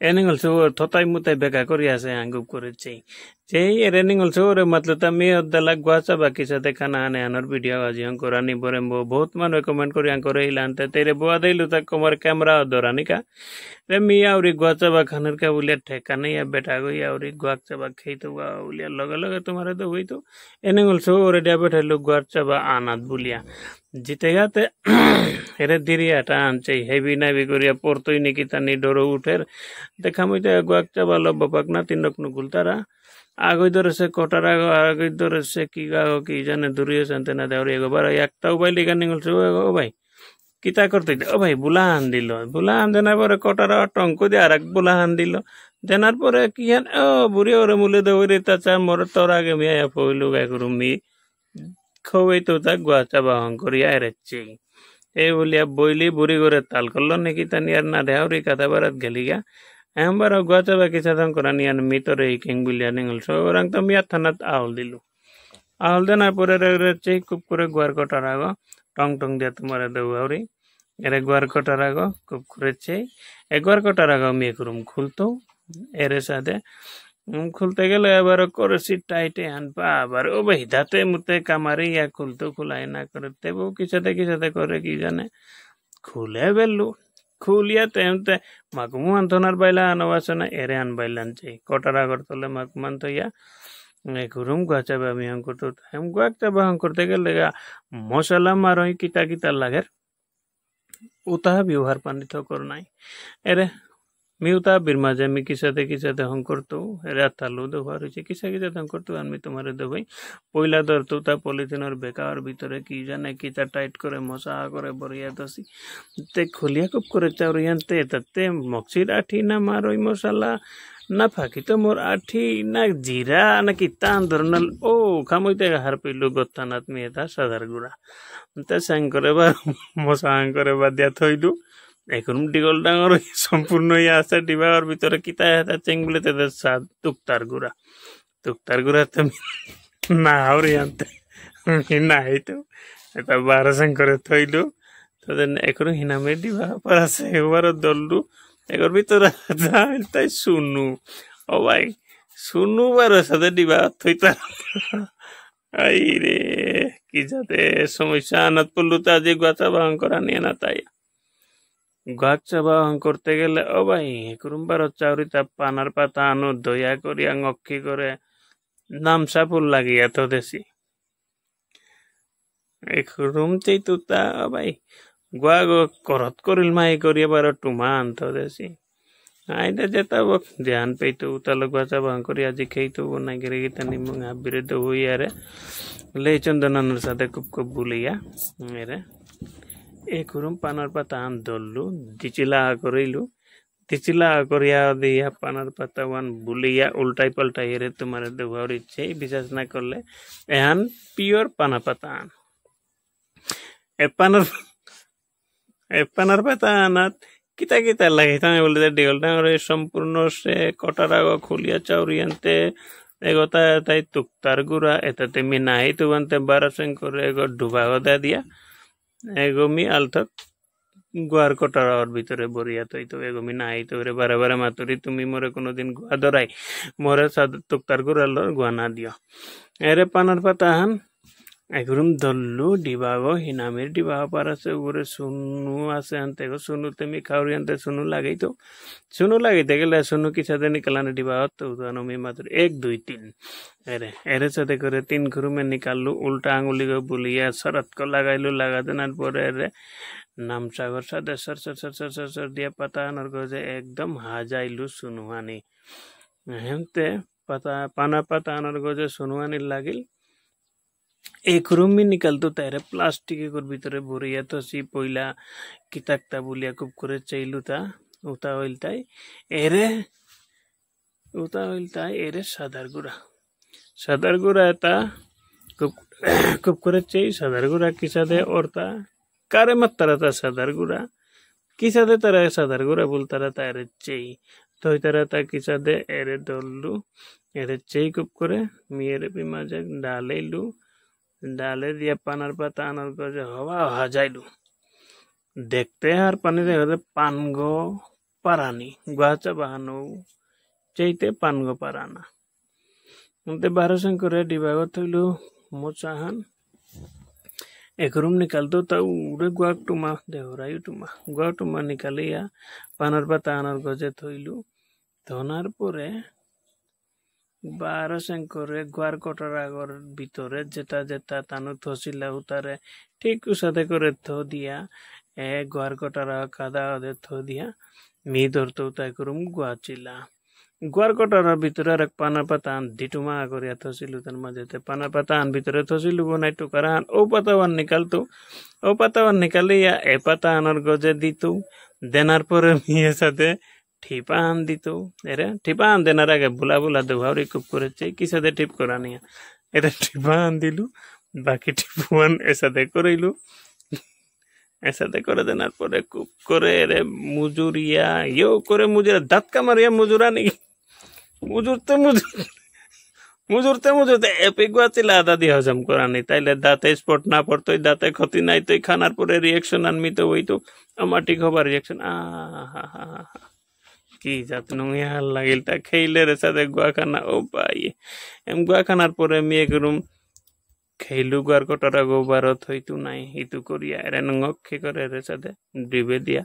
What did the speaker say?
Eningol so thotai mutai beka koria se angup kore chei. Chei eningol so re मतलब तमी दला गुआचा बाकी से देखा ना आने अनर वीडियो आज हम कोरानी बोरे मो बहुत मन कमेंट करी हम करे इलांते तेरे बुआ देलु तक कमर कैमरा दोरानी का रे मिया उरी गुआचा बा खानर का उलिया ठेका नहीं है बेटा गई उरी गुआचा बा खेई तो उलिया लगे लगे तुम्हारे तो हुई तो eningol so रे डेबेट हेलु गुआचा बा आनात बुलिया जितेगा ते एरे दिरिया टान चई हेवी ना भी करिया पोरतोई निकिता नि डरो उठेर देखा मुइते गुआचा बा लब बकना तिनक नु गुलतारा आगोई धरे से कोटारा आगोई धरे से की गाओ की जाने दुरियो संते ना देवरी एगो बार एकटा उबाइल लिगा निंगल से ओ भाई किता करते ओ भाई बुलाहान देना परे कोटारा टंको दे आरक बुलाहान दिलो देनार परे कियान ओ बुरी ओरे मुले देवरी ताचा मोर तोर आगे मिया फोइलु गाय गुरुमी खोवे तो ता गुआचा बाहन करिया एरेच्ची ए बोलिया बोइली बुरी गोरे ताल करलो नेकी तनियार ना देवरी कथा बारत गेलिया हम बार गुआचा बा किसा तन करानी अन मितरे किंग बिलिया निंगल सो रंग तो मिया थनत आवल दिलु आवल देना परे रे चेक कुप करे गुआर कोटारागो टंग टंग दे तुम्हारे देवरी एरे गुआर कोटारागो कुप करे चे ए गुआर कोटारागो मी एक रूम खुलतो एरे सादे खुलते गेले एबार करसी टाइटे हन बाबार ओ भाई दाते मुते कामारे या खुलतो खुलाय ना करते वो किसाते करे की जाने खुले बेलु खुलिया तेमते मकमु अंतोनार बाइला अनवासना एरे अन बाइलान चे कोटारा करतले मकमन तो या एक रूम गुआचा बामी हम करतो हम गुआचा बा हम करते गेले मसाला मारोई किता लागेर उता व्यवहार पानी तो करनाई एरे मी उता बिरमाजे मी किसाते हम करतो एरे अतालु दो बारुचे किसाते हम करतो आन मी तुम्हारे दो भाई पयला धरतो ता पॉलिथिनर बेकार भितरे की जाने किता टाइट करे मसा करे बरिया दसी ते खुलिया कप करे चाउरियानते तते मक्सिर आठी ना मारोई मसाला ना फाकी तो मोर आठी ना जीरा ना किता अंदरनल ओ खामोइते हार पिलु गत्तानात मेता सादार गुरा ते सांग करे बा मसा करे बा दिया थइलु এখন ডিগল ডাঙর সম্পূর্ণ আছে ডিবার ভিতরে কিতা এটা চেংগুলেতে সাদ তুকতার গুড়া তুমি না হরি আনতে না হইতো এটা বারসং করে থইলু তখন এখন হিনামে ডিবা পারাছে এবার দললু এর ভিতরে যাই তাই শুনু ও ভাই শুনু বারে সাথে ডিবা থইতা আই রে কি যাতে সমস্যা আনাত পড়লু তা যে গাছা বাহন করা নিয়ে না তাই गुआचा बाहन करते गेले ओ भाई कुरुम्बार चाउरी ता पानार पाता आनो दया करिया ngokki करे नामसा फुल लागिया तो देसी एक रूम चै तुता ओ भाई गुआ गो करत करिल माई करिया बार टुमान तो देसी आइदा जेता वो ध्यान पे तो उता गुआचा बाहन करिया जी खेई तो वो ना गिरे तनी मंगा बिरे तो हुई यारे ले चंदननर साथे कुप बुलिया मेरे एक रूम पानार पाता आन दल्लु दिचिला करिया दिया पानार पाता वन बुलिया उल्टाई पल्टाई रे तुम्हारे देवर इच्छे विश्वास ना करले एहान पियोर पाना पाता आन ए पानार पाता आनात किता लगे ताने बोले डेगल डांगरे संपूर्ण से कोटारागो खुलिया चाउरियनते एगोता ताई तुक्तार गुरा एताते मिनाई तुवंते बारसंग करे एगो डुबागो दे दिया एगो मी आलथक गुआर कोटारा और भीतरे बोरिया तो एगो मी नाई तो रे बारे बारे मातुरी तुम्ही मोरे कोनो दिन गुआ दराई मोरे साद तुक्तार गुरा लो गुआ ना दियो एरे पानार पाताहन एगरुम दल्लु डिबागो हिनामेर डिबागो पारासे उरे सुनु आसे अंते गो सुनु तेमी खाउरी अंते सुनु लागई तो सुनु लागई ते गेले सुनु की साथे निकलाने डिबागो तो उदानो मी मात्र 1 2 3 एरे साथे करे 3 खुरु में निकाललु उल्टा आंगुली गो बुलिया शरत को लगाइलु लगा देनार परे रे नाम सागर साथे सर दिया पता नर गजे एकदम हाजाइलु सुनुहानी हेमते पता पाना पता नर गजे सुनुहानी लागिल एक रूम में निकलतो तेरे प्लास्टिक के भीतरे बोरिया तो सी पयला किताकता बुलिया कुप करे चैलुता उता होइलताई एरे सादार गुरा ता कुप करे चै सादार गुरा किसा दे औरता कारे मत तरता सादार गुरा किसा दे तरह सादार गुरा बोलता रहता एरे चै तो तरह ता किसा दे एरे दल्लु एरे चै कुप करे मेरे भी मजा डाले दिया पानार पाता आनार गजे हवा हाजाइलु देखते हार पानी देखते पान गो parani guacha bahano chaite pango parana ante barasan kore dibago thulu mochahan एक रूम निकालतो त उडे गुआक टुमा देहरायु टुमा निकालिया पानर पाता आनार गजे थइलु ধনার পরে 12 করে গুয়ার কটার আগর ভিতরে যেটা যেটা তানু থসিলা উতারে ঠিক উসাতে করে থো দিয়া গুয়ার কটার কাদা ওদে থো দিয়া মি ধরতো তাই করুম গুয়াচিলা গুয়ার কটার ভিতরে আর পানার পাতা আন দিটুমা করিয়া থসিলু তার মাঝেতে পানার পাতা আন ভিতরে থসিলু বনাই টুকারান ও পাতাওয়ান নিকালতো ও পাতাওয়ান নিকালিয়া এ পাতা আনার গজে দিত দেনার পরে মিয়ের সাথে ঠিপা আন দিত এরে ঠিপা আন দেনার আগে বুলা বুলা দুভারি কুপ করেছে কি সাথে টিপ করা নিয়া এটা ঠিপা আন দিলু বাকি টিপুয়ান এর সাথে করিলু এর সাথে করে দেনার পরে কুপ করে রে মুজুরিয়া ইয়ো করে মুজুরা দাঁত কামারিয়া মুজুরা নি মুজুরতে এপিক গুয়াচিলা আদা দিয়ে হজম করা নেই তাইলে দাঁতে স্পট না পড়তো দাঁতে ক্ষতি নাই তো খানার পরে রিয়াকশন আনমি তো ওই তো আমার ঠিক হবার রিয়াকশন কি জাত নুইয়া লাগিল তা খেইলে রে সাথে গুয়া খানা ও ভাই এম গুয়া খানার পরে মেয়ে করুম খেইলু গুয়ার কটারা গোবারত হইতু নাই ইতু করিয়া এরে নঙ্গ খে করে রে সাথে ডিবা দিয়া